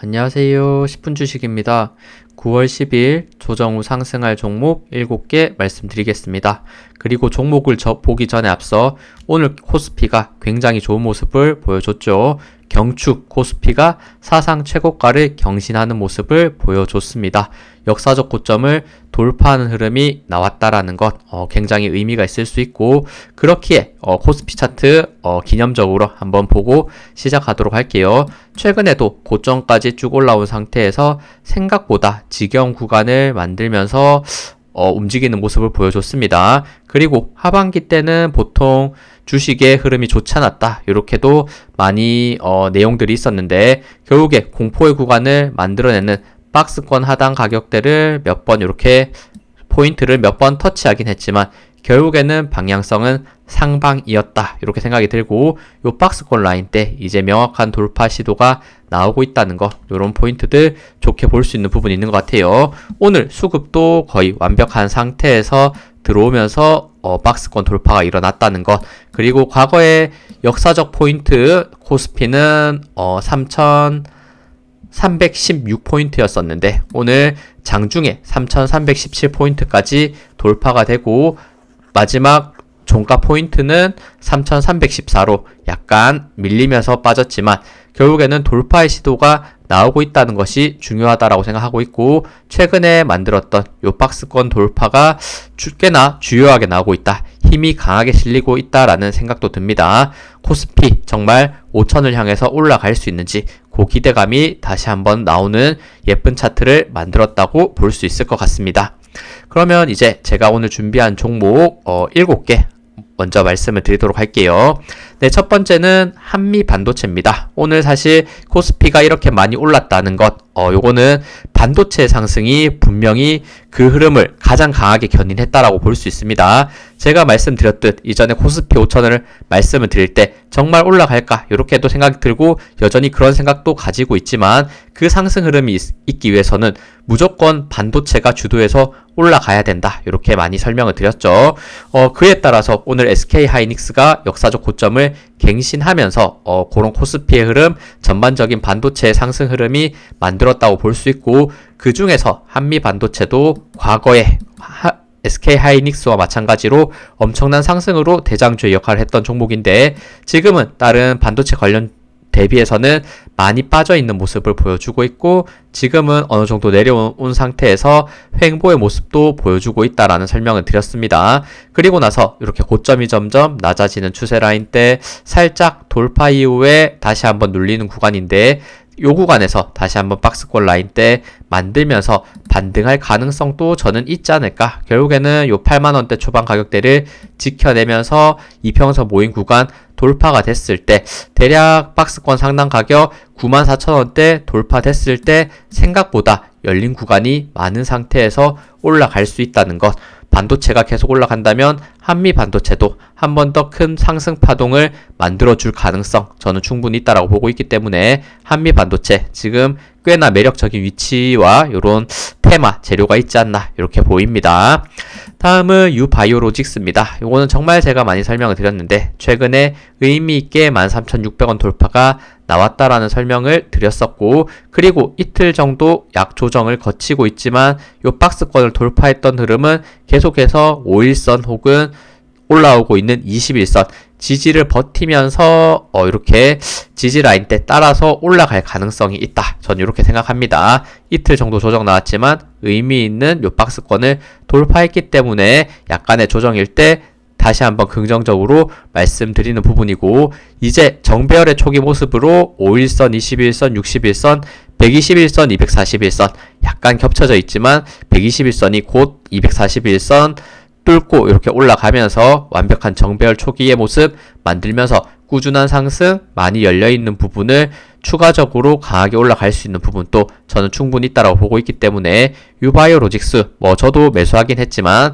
안녕하세요. 10분 주식입니다. 9월 10일 조정 후 상승할 종목 7개 말씀드리겠습니다. 그리고 종목을 보기 전에 앞서 오늘 코스피가 굉장히 좋은 모습을 보여줬죠. 경축 코스피가 사상 최고가를 경신하는 모습을 보여줬습니다. 역사적 고점을 돌파하는 흐름이 나왔다라는 것 굉장히 의미가 있을 수 있고, 그렇기에 코스피 차트 기념적으로 한번 보고 시작하도록 할게요. 최근에도 고점까지 쭉 올라온 상태에서 생각보다 지겨운 구간을 만들면서 움직이는 모습을 보여줬습니다. 그리고 하반기 때는 보통 주식의 흐름이 좋지 않았다, 이렇게도 많이 내용들이 있었는데, 결국에 공포의 구간을 만들어내는 박스권 하단 가격대를 몇 번 이렇게 포인트를 몇 번 터치하긴 했지만 결국에는 방향성은 상방이었다, 이렇게 생각이 들고, 요 박스권 라인 때 이제 명확한 돌파 시도가 나오고 있다는 거, 요런 포인트들 좋게 볼 수 있는 부분이 있는 것 같아요. 오늘 수급도 거의 완벽한 상태에서 들어오면서 박스권 돌파가 일어났다는 것, 그리고 과거의 역사적 포인트 코스피는 3,316포인트였었는데 오늘 장중에 3,317포인트까지 돌파가 되고, 마지막 종가 포인트는 3,314로 약간 밀리면서 빠졌지만 결국에는 돌파의 시도가 나오고 있다는 것이 중요하다라고 생각하고 있고, 최근에 만들었던 요 박스권 돌파가 꽤나 주요하게 나오고 있다, 힘이 강하게 실리고 있다라는 생각도 듭니다. 코스피 정말 5천을 향해서 올라갈 수 있는지 그 기대감이 다시 한번 나오는 예쁜 차트를 만들었다고 볼 수 있을 것 같습니다. 그러면 이제 제가 오늘 준비한 종목 7개 먼저 말씀을 드리도록 할게요. 네, 첫 번째는 한미 반도체입니다. 오늘 사실 코스피가 이렇게 많이 올랐다는 것, 요거는 반도체 상승이 분명히 그 흐름을 가장 강하게 견인했다라고 볼 수 있습니다. 제가 말씀드렸듯 이전에 코스피 5천을 말씀을 드릴 때 정말 올라갈까 이렇게도 생각이 들고 여전히 그런 생각도 가지고 있지만, 그 상승 흐름이 있기 위해서는 무조건 반도체가 주도해서 올라가야 된다, 이렇게 많이 설명을 드렸죠. 그에 따라서 오늘 SK하이닉스가 역사적 고점을 갱신하면서 그런 코스피의 흐름, 전반적인 반도체의 상승 흐름이 만들었다고 볼 수 있고, 그 중에서 한미 반도체도 과거에 SK하이닉스와 마찬가지로 엄청난 상승으로 대장주의 역할을 했던 종목인데, 지금은 다른 반도체 관련 대비해서는 많이 빠져있는 모습을 보여주고 있고, 지금은 어느 정도 내려온 상태에서 횡보의 모습도 보여주고 있다라는 설명을 드렸습니다. 그리고 나서 이렇게 고점이 점점 낮아지는 추세 라인 때 살짝 돌파 이후에 다시 한번 눌리는 구간인데, 요 구간에서 다시 한번 박스권 라인 때 만들면서 반등할 가능성도 저는 있지 않을까. 결국에는 요 8만원대 초반 가격대를 지켜내면서 이평선 모인 구간 돌파가 됐을 때, 대략 박스권 상단 가격 94,000원대 돌파됐을 때 생각보다 열린 구간이 많은 상태에서 올라갈 수 있다는 것, 반도체가 계속 올라간다면 한미 반도체도 한 번 더 큰 상승 파동을 만들어줄 가능성 저는 충분히 있다라고 보고 있기 때문에, 한미 반도체 지금 꽤나 매력적인 위치와 이런 테마 재료가 있지 않나 이렇게 보입니다. 다음은 유바이오로직스입니다. 이거는 정말 제가 많이 설명을 드렸는데 최근에 의미있게 13,600원 돌파가 나왔다라는 설명을 드렸었고, 그리고 이틀 정도 약 조정을 거치고 있지만 요 박스권을 돌파했던 흐름은 계속해서 5일선 혹은 올라오고 있는 21선 지지를 버티면서 이렇게 지지 라인 때 따라서 올라갈 가능성이 있다, 저는 이렇게 생각합니다. 이틀 정도 조정 나왔지만 의미 있는 요 박스권을 돌파했기 때문에 약간의 조정일 때 다시 한번 긍정적으로 말씀드리는 부분이고, 이제 정배열의 초기 모습으로 5일선, 21선, 61선, 121선, 241선 약간 겹쳐져 있지만 121선이 곧 241선 뚫고 이렇게 올라가면서 완벽한 정배열 초기의 모습 만들면서 꾸준한 상승, 많이 열려있는 부분을 추가적으로 강하게 올라갈 수 있는 부분도 저는 충분히 있다라고 보고 있기 때문에, 유바이오로직스 저도 매수하긴 했지만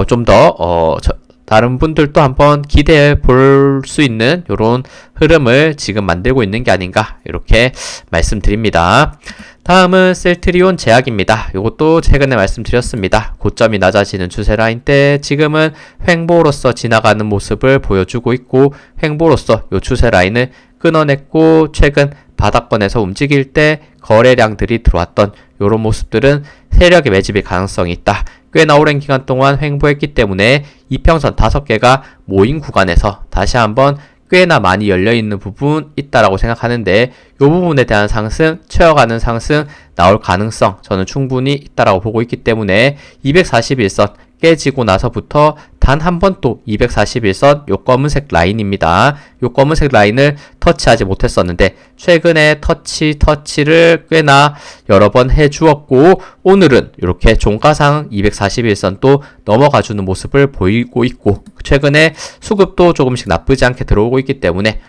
좀 더 다른 분들도 한번 기대해 볼 수 있는 이런 흐름을 지금 만들고 있는 게 아닌가 이렇게 말씀드립니다. 다음은 셀트리온 제약입니다. 이것도 최근에 말씀드렸습니다. 고점이 낮아지는 추세 라인 때 지금은 횡보로서 지나가는 모습을 보여주고 있고, 횡보로서 이 추세 라인을 끊어냈고 최근 바닥권에서 움직일 때 거래량들이 들어왔던 이런 모습들은 세력의 매집일 가능성이 있다. 꽤나 오랜 기간 동안 횡보했기 때문에 이평선 5개가 모인 구간에서 다시 한번 꽤나 많이 열려있는 부분 있다라고 생각하는데 이 부분에 대한 상승, 채워가는 상승 나올 가능성 저는 충분히 있다라고 보고 있기 때문에 241선 깨지고 나서부터 단 한 번 또 241선 요 검은색 라인입니다. 요 검은색 라인을 터치하지 못했었는데 최근에 터치를 꽤나 여러 번 해주었고 오늘은 이렇게 종가상 241선 또 넘어가주는 모습을 보이고 있고 최근에 수급도 조금씩 나쁘지 않게 들어오고 있기 때문에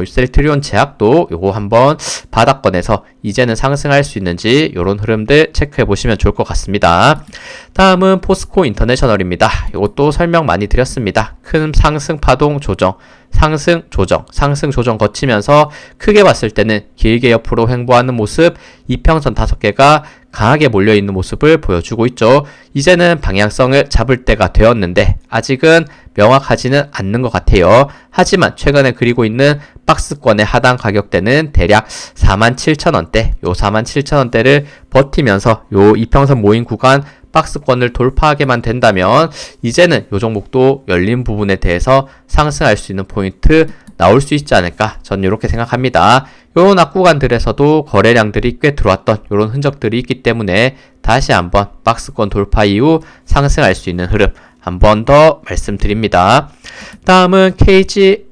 셀트리온 제약도 요거 한번 바닥권에서 이제는 상승할 수 있는지 요런 흐름들 체크해 보시면 좋을 것 같습니다. 다음은 포스코 인터내셔널입니다. 이것도 설명 많이 드렸습니다. 큰 상승 파동 조정, 상승 조정 거치면서 크게 봤을 때는 길게 옆으로 횡보하는 모습, 이평선 5개가 강하게 몰려있는 모습을 보여주고 있죠. 이제는 방향성을 잡을 때가 되었는데 아직은 명확하지는 않는 것 같아요. 하지만 최근에 그리고 있는 박스권의 하단 가격대는 대략 47,000원대, 요 47,000원대를 버티면서 요 이평선 모인 구간 박스권을 돌파하게만 된다면 이제는 요 종목도 열린 부분에 대해서 상승할 수 있는 포인트 나올 수 있지 않을까 전 이렇게 생각합니다. 요런 앞구간들에서도 거래량들이 꽤 들어왔던 요런 흔적들이 있기 때문에 다시 한번 박스권 돌파 이후 상승할 수 있는 흐름 한 번 더 말씀드립니다. 다음은 KG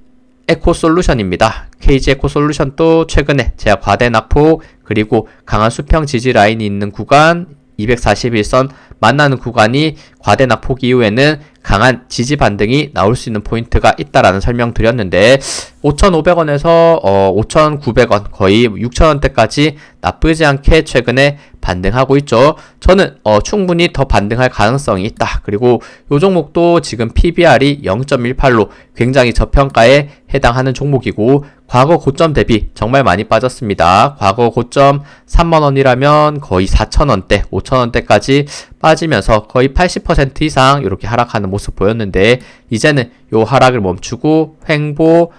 에코솔루션입니다. KG 에코솔루션도 최근에 제가 과대 낙폭 그리고 강한 수평 지지 라인이 있는 구간 241선 만나는 구간이 과대 낙폭 이후에는 강한 지지 반등이 나올 수 있는 포인트가 있다라는 설명 드렸는데 5,500원에서 5,900원 거의 6,000원대까지 나쁘지 않게 최근에 반등하고 있죠. 저는 충분히 더 반등할 가능성이 있다. 그리고 이 종목도 지금 PBR이 0.18로 굉장히 저평가에 해당하는 종목이고 과거 고점 대비 정말 많이 빠졌습니다. 과거 고점 3만원이라면 거의 4,000원대, 5,000원대까지 빠지면서 거의 80% 이상 이렇게 하락하는 모습 보였는데 이제는 요 하락을 멈추고 횡보,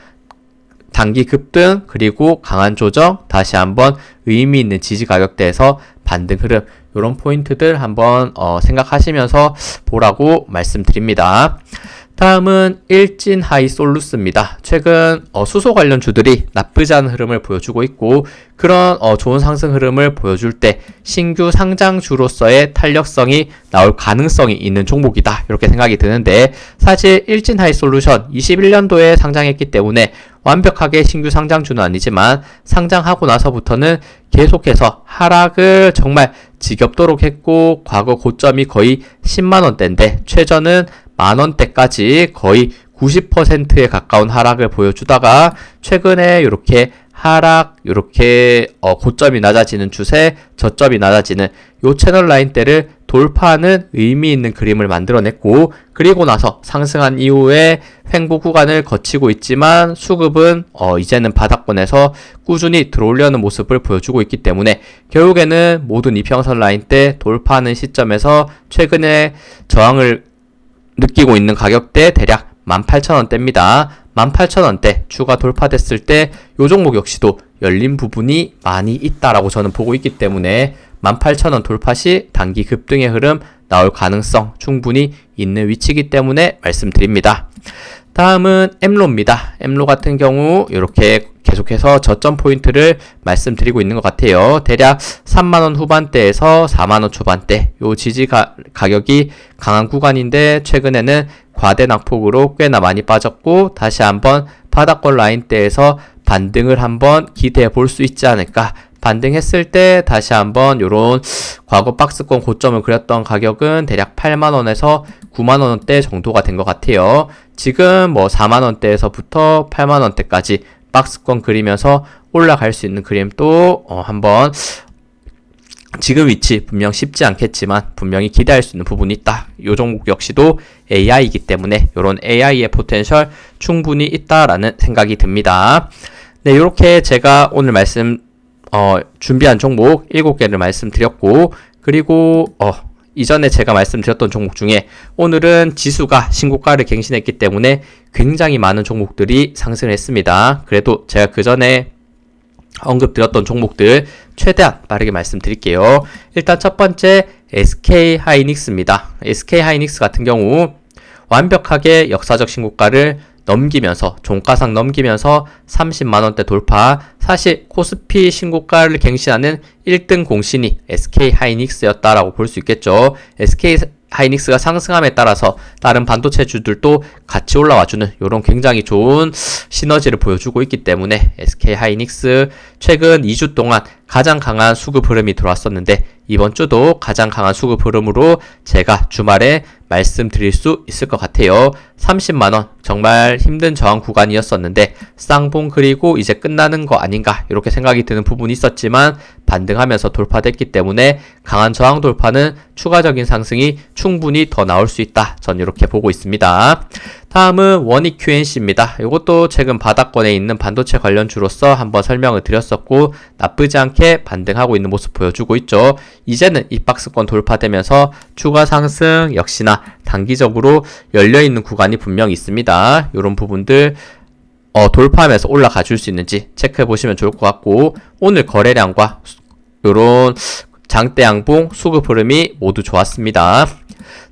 단기 급등, 그리고 강한 조정, 다시 한번 의미 있는 지지 가격대에서 반등 흐름 이런 포인트들 한번 생각하시면서 보라고 말씀드립니다. 다음은 일진 하이솔루스입니다. 최근 수소 관련 주들이 나쁘지 않은 흐름을 보여주고 있고 그런 좋은 상승 흐름을 보여줄 때 신규 상장주로서의 탄력성이 나올 가능성이 있는 종목이다 이렇게 생각이 드는데 사실 일진 하이솔루션 21년도에 상장했기 때문에 완벽하게 신규 상장주는 아니지만 상장하고 나서부터는 계속해서 하락을 정말 지겹도록 했고 과거 고점이 거의 10만원대인데 최저는 만원대까지 거의 90%에 가까운 하락을 보여주다가 최근에 이렇게 하락, 이렇게 고점이 낮아지는 추세, 저점이 낮아지는 요 채널 라인대를 돌파하는 의미 있는 그림을 만들어냈고 그리고 나서 상승한 이후에 횡보 구간을 거치고 있지만 수급은 이제는 바닥권에서 꾸준히 들어오려는 모습을 보여주고 있기 때문에 결국에는 모든 이평선 라인대 돌파하는 시점에서 최근에 저항을 느끼고 있는 가격대 대략 18,000원대입니다. 18,000원대 추가 돌파됐을 때 요 종목 역시도 열린 부분이 많이 있다라고 저는 보고 있기 때문에 18,000원 돌파 시 단기 급등의 흐름 나올 가능성 충분히 있는 위치이기 때문에 말씀드립니다. 다음은 엠로입니다. 엠로 같은 경우 이렇게 계속해서 저점 포인트를 말씀드리고 있는 것 같아요. 대략 3만원 후반대에서 4만원 초반대 요 지지 가격이 강한 구간인데 최근에는 과대 낙폭으로 꽤나 많이 빠졌고 다시 한번 바닥권 라인대에서 반등을 한번 기대해 볼 수 있지 않을까. 반등했을 때 다시 한번 요런 과거 박스권 고점을 그렸던 가격은 대략 8만원에서 9만원대 정도가 된 것 같아요. 지금 4만원대에서부터 8만원대까지 박스권 그리면서 올라갈 수 있는 그림도 한번 지금 위치 분명 쉽지 않겠지만 분명히 기대할 수 있는 부분이 있다. 요 종목 역시도 AI이기 때문에 요런 AI의 포텐셜 충분히 있다라는 생각이 듭니다. 네, 요렇게 제가 오늘 준비한 종목 7개를 말씀드렸고 그리고 이전에 제가 말씀드렸던 종목 중에 오늘은 지수가 신고가를 갱신했기 때문에 굉장히 많은 종목들이 상승을 했습니다. 그래도 제가 그 전에 언급드렸던 종목들 최대한 빠르게 말씀드릴게요. 일단 첫 번째 SK 하이닉스입니다. SK 하이닉스 같은 경우 완벽하게 역사적 신고가를 넘기면서 종가상 넘기면서 30만원대 돌파. 사실 코스피 신고가를 갱신하는 1등 공신이 SK 하이닉스였다라고 볼 수 있겠죠. SK 하이닉스가 상승함에 따라서 다른 반도체주들도 같이 올라와주는 이런 굉장히 좋은 시너지를 보여주고 있기 때문에 SK 하이닉스 최근 2주 동안 가장 강한 수급 흐름이 들어왔었는데 이번 주도 가장 강한 수급 흐름으로 제가 주말에 말씀드릴 수 있을 것 같아요. 30만원 정말 힘든 저항 구간이었었는데 쌍봉 그리고 이제 끝나는 거 아닌가 이렇게 생각이 드는 부분이 있었지만 반등하면서 돌파됐기 때문에 강한 저항 돌파는 추가적인 상승이 충분히 더 나올 수 있다. 전 이렇게 보고 있습니다. 다음은 원익 QNC입니다. 이것도 최근 바닥권에 있는 반도체 관련주로서 한번 설명을 드렸었고 나쁘지 않게 반등하고 있는 모습 보여주고 있죠. 이제는 이 박스권 돌파되면서 추가 상승 역시나 단기적으로 열려있는 구간이 분명히 있습니다. 이런 부분들 돌파하면서 올라가 줄 수 있는지 체크해 보시면 좋을 것 같고 오늘 거래량과 요런 장대 양봉 수급 흐름이 모두 좋았습니다.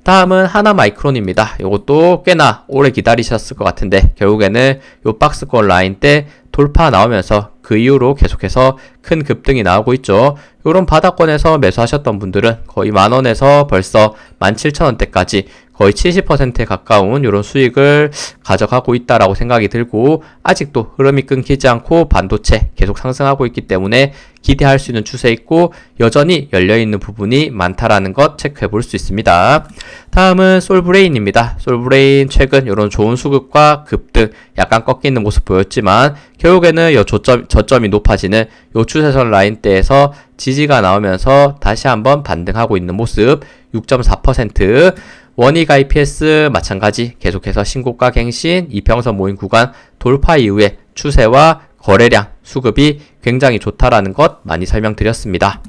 다음은 하나마이크론입니다. 이것도 꽤나 오래 기다리셨을 것 같은데 결국에는 요 박스권 라인 때 돌파 나오면서 그 이후로 계속해서 큰 급등이 나오고 있죠. 요런 바닥권에서 매수하셨던 분들은 거의 만원에서 벌써 17,000원대까지 거의 70%에 가까운 이런 수익을 가져가고 있다라고 생각이 들고 아직도 흐름이 끊기지 않고 반도체 계속 상승하고 있기 때문에 기대할 수 있는 추세 있고 여전히 열려있는 부분이 많다라는 것 체크해 볼 수 있습니다. 다음은 솔브레인입니다. 솔브레인 최근 이런 좋은 수급과 급등 약간 꺾이는 모습 보였지만 결국에는 이 저점이 높아지는 이 추세선 라인대에서 지지가 나오면서 다시 한번 반등하고 있는 모습 6.4%. 원익 IPS 마찬가지 계속해서 신고가 갱신, 이평선 모임 구간 돌파 이후에 추세와 거래량, 수급이 굉장히 좋다라는 것 많이 설명드렸습니다.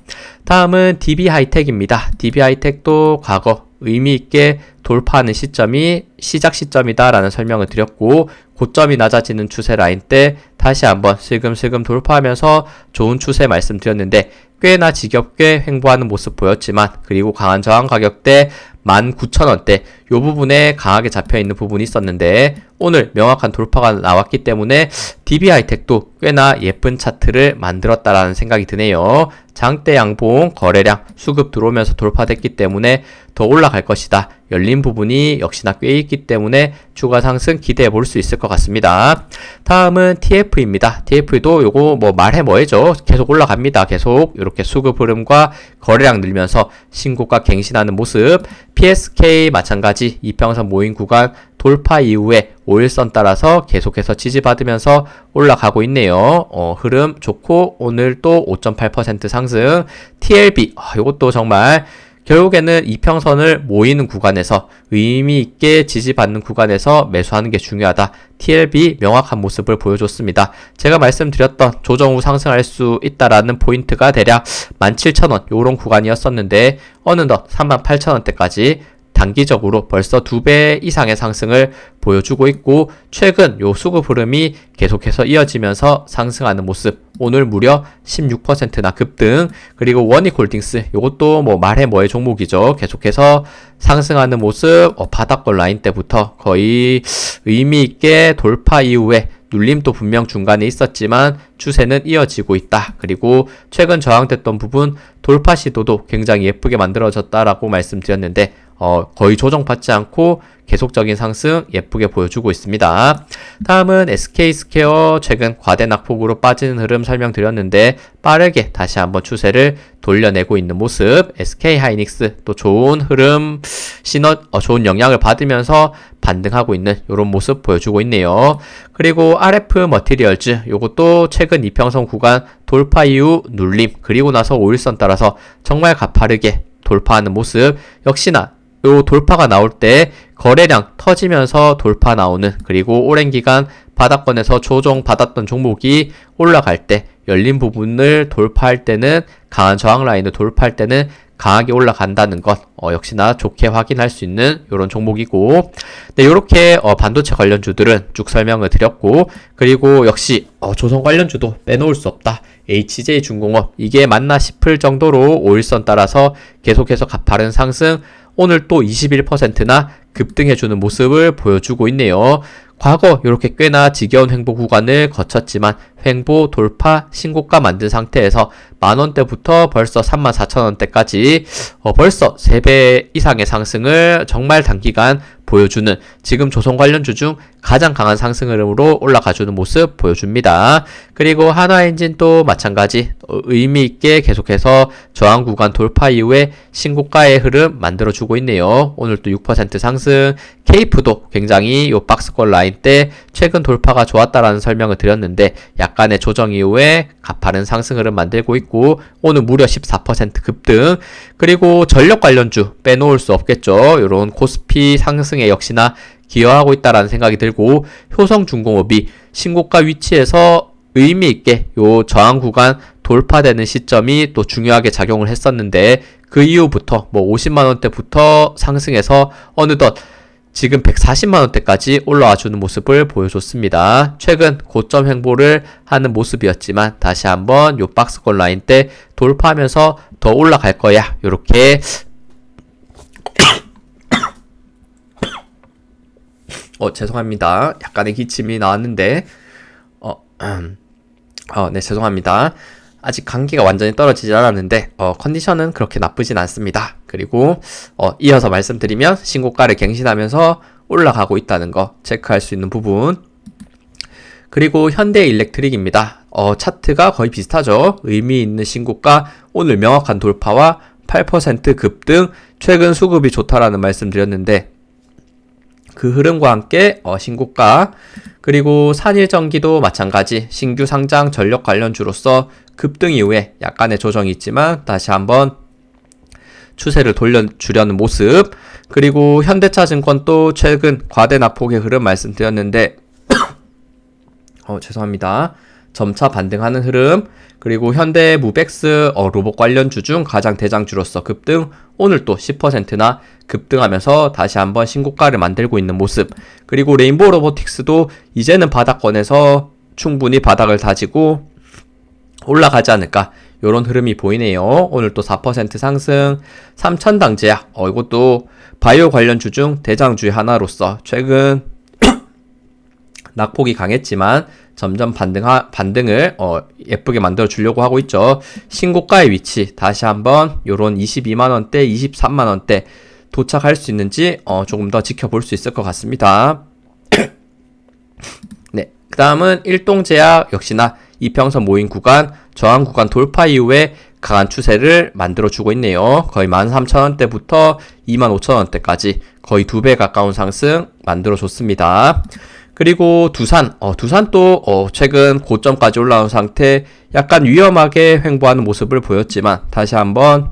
다음은 DB하이텍입니다. DB하이텍도 과거 의미있게 돌파하는 시점이 시작 시점이다라는 설명을 드렸고 고점이 낮아지는 추세 라인 때 다시 한번 슬금슬금 돌파하면서 좋은 추세 말씀드렸는데 꽤나 지겹게 횡보하는 모습 보였지만 그리고 강한 저항 가격대 19,000원대 요 부분에 강하게 잡혀있는 부분이 있었는데 오늘 명확한 돌파가 나왔기 때문에 DB하이텍도 꽤나 예쁜 차트를 만들었다라는 생각이 드네요. 장대 양봉, 거래량, 수급 들어오면서 돌파됐기 때문에 더 올라갈 것이다. 열린 부분이 역시나 꽤 있기 때문에 추가 상승 기대해 볼 수 있을 것 같습니다. 다음은 TF입니다. TF도 요거 뭐 말해 뭐해죠. 계속 올라갑니다. 계속 이렇게 수급 흐름과 거래량 늘면서 신고가 갱신하는 모습. PSK 마찬가지 이평선 모임 구간 돌파 이후에 5일선 따라서 계속해서 지지받으면서 올라가고 있네요. 흐름 좋고 오늘 또 5.8% 상승. TLB 이것도 정말 결국에는 이평선을 모이는 구간에서 의미있게 지지받는 구간에서 매수하는 게 중요하다. TLB 명확한 모습을 보여줬습니다. 제가 말씀드렸던 조정 후 상승할 수 있다라는 포인트가 대략 17,000원 요런 구간이었었는데 어느덧 38,000원대까지 단기적으로 벌써 2배 이상의 상승을 보여주고 있고 최근 요 수급 흐름이 계속해서 이어지면서 상승하는 모습 오늘 무려 16%나 급등. 그리고 원익홀딩스 요것도 뭐 말해 뭐해 종목이죠. 계속해서 상승하는 모습 바닥권 라인 때부터 거의 의미있게 돌파 이후에 눌림도 분명 중간에 있었지만 추세는 이어지고 있다. 그리고 최근 저항됐던 부분 돌파 시도도 굉장히 예쁘게 만들어졌다라고 말씀드렸는데 거의 조정받지 않고 계속적인 상승 예쁘게 보여주고 있습니다. 다음은 SK스퀘어 최근 과대 낙폭으로 빠지는 흐름 설명드렸는데 빠르게 다시 한번 추세를 돌려내고 있는 모습. SK하이닉스 또 좋은 흐름 좋은 영향을 받으면서 반등하고 있는 이런 모습 보여주고 있네요. 그리고 RF 머티리얼즈 요것도 최근 이평선 구간 돌파 이후 눌림 그리고 나서 5일선 따라서 정말 가파르게 돌파하는 모습. 역시나 요 돌파가 나올 때 거래량 터지면서 돌파 나오는 그리고 오랜 기간 바닥권에서 조정 받았던 종목이 올라갈 때 열린 부분을 돌파할 때는 강한 저항 라인을 돌파할 때는 강하게 올라간다는 것 역시나 좋게 확인할 수 있는 이런 종목이고, 네, 이렇게 반도체 관련주들은 쭉 설명을 드렸고, 그리고 역시 조선 관련주도 빼놓을 수 없다. HJ중공업 이게 맞나 싶을 정도로 5일선 따라서 계속해서 가파른 상승, 오늘 또 21%나 급등해주는 모습을 보여주고 있네요. 과거 이렇게 꽤나 지겨운 횡보 구간을 거쳤지만 횡보 돌파 신고가 만든 상태에서 만원대부터 벌써 34,000원대까지 벌써 3배 이상의 상승을 정말 단기간 보여주는, 지금 조선 관련주 중 가장 강한 상승 흐름으로 올라가주는 모습 보여줍니다. 그리고 한화엔진도 마찬가지 의미있게 계속해서 저항 구간 돌파 이후에 신고가의 흐름 만들어주고 있네요. 오늘 또 6% 상승. 케이프도 굉장히 요 박스권 라인 때 최근 돌파가 좋았다라는 설명을 드렸는데 약간의 조정 이후에 가파른 상승 흐름 만들고 있고, 오늘 무려 14% 급등. 그리고 전력 관련주 빼놓을 수 없겠죠. 요런 코스피 상승에 역시나 기여하고 있다라는 생각이 들고, 효성중공업이 신고가 위치에서 의미있게 요 저항 구간 돌파되는 시점이 또 중요하게 작용을 했었는데, 그 이후부터 뭐 50만원대부터 상승해서 어느덧 지금 140만원대까지 올라와 주는 모습을 보여줬습니다. 최근 고점 횡보를 하는 모습이었지만 다시 한번 요 박스권 라인 때 돌파하면서 더 올라갈 거야, 요렇게 죄송합니다. 약간의 기침이 나왔는데 네, 죄송합니다. 아직 감기가 완전히 떨어지지 않았는데 컨디션은 그렇게 나쁘진 않습니다. 그리고 이어서 말씀드리면 신고가를 갱신하면서 올라가고 있다는 거 체크할 수 있는 부분. 그리고 현대일렉트릭입니다. 차트가 거의 비슷하죠. 의미 있는 신고가, 오늘 명확한 돌파와 8% 급등, 최근 수급이 좋다라는 말씀 드렸는데 그 흐름과 함께 신고가. 그리고 산일전기도 마찬가지 신규 상장 전력 관련주로서 급등 이후에 약간의 조정이 있지만 다시 한번 추세를 돌려주려는 모습. 그리고 현대차증권도 최근 과대 낙폭의 흐름 말씀드렸는데 죄송합니다. 점차 반등하는 흐름. 그리고 현대무벡스 로봇 관련주 중 가장 대장주로서 급등, 오늘 또 10%나 급등하면서 다시 한번 신고가를 만들고 있는 모습. 그리고 레인보우 로보틱스도 이제는 바닥권에서 충분히 바닥을 다지고 올라가지 않을까, 요런 흐름이 보이네요. 오늘 또 4% 상승. 삼천당제약 이것도 바이오 관련주 중 대장주의 하나로서 최근 낙폭이 강했지만 점점 반등을 예쁘게 만들어 주려고 하고 있죠. 신고가의 위치 다시 한번 요런 22만원대 23만원대 도착할 수 있는지 조금 더 지켜볼 수 있을 것 같습니다. 네, 그 다음은 일동제약 역시나 이평선 모인 구간, 저항 구간 돌파 이후에 강한 추세를 만들어주고 있네요. 거의 13,000원대부터 25,000원대까지 거의 2배 가까운 상승 만들어줬습니다. 그리고 두산도 최근 고점까지 올라온 상태, 약간 위험하게 횡보하는 모습을 보였지만 다시 한번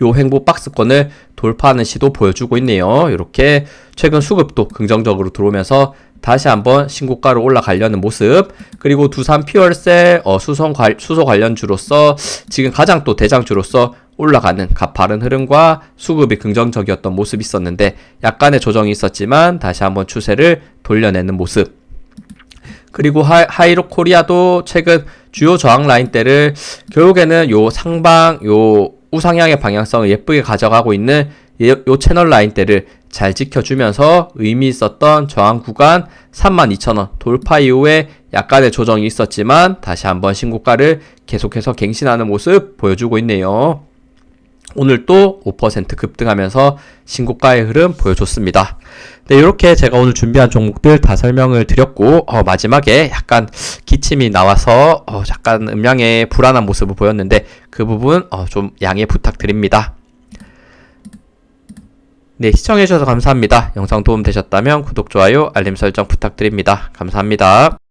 요 횡보 박스권을 돌파하는 시도 보여주고 있네요. 이렇게 최근 수급도 긍정적으로 들어오면서 다시 한번 신고가로 올라가려는 모습. 그리고 두산 퓨얼셀 수소 관련주로서 지금 가장 또 대장주로서 올라가는 가파른 흐름과 수급이 긍정적이었던 모습이 있었는데 약간의 조정이 있었지만 다시 한번 추세를 돌려내는 모습. 그리고 하이로 코리아도 최근 주요 저항 라인대를 결국에는 요 상방 요 우상향의 방향성을 예쁘게 가져가고 있는 요 채널 라인대를 잘 지켜주면서 의미 있었던 저항 구간 32,000원 돌파 이후에 약간의 조정이 있었지만 다시 한번 신고가를 계속해서 갱신하는 모습 보여주고 있네요. 오늘 또 5% 급등하면서 신고가의 흐름 보여줬습니다. 네, 이렇게 제가 오늘 준비한 종목들 다 설명을 드렸고 마지막에 약간 기침이 나와서 약간 음량의 불안한 모습을 보였는데 그 부분 좀 양해 부탁드립니다. 네, 시청해주셔서 감사합니다. 영상 도움 되셨다면 구독, 좋아요, 알림 설정 부탁드립니다. 감사합니다.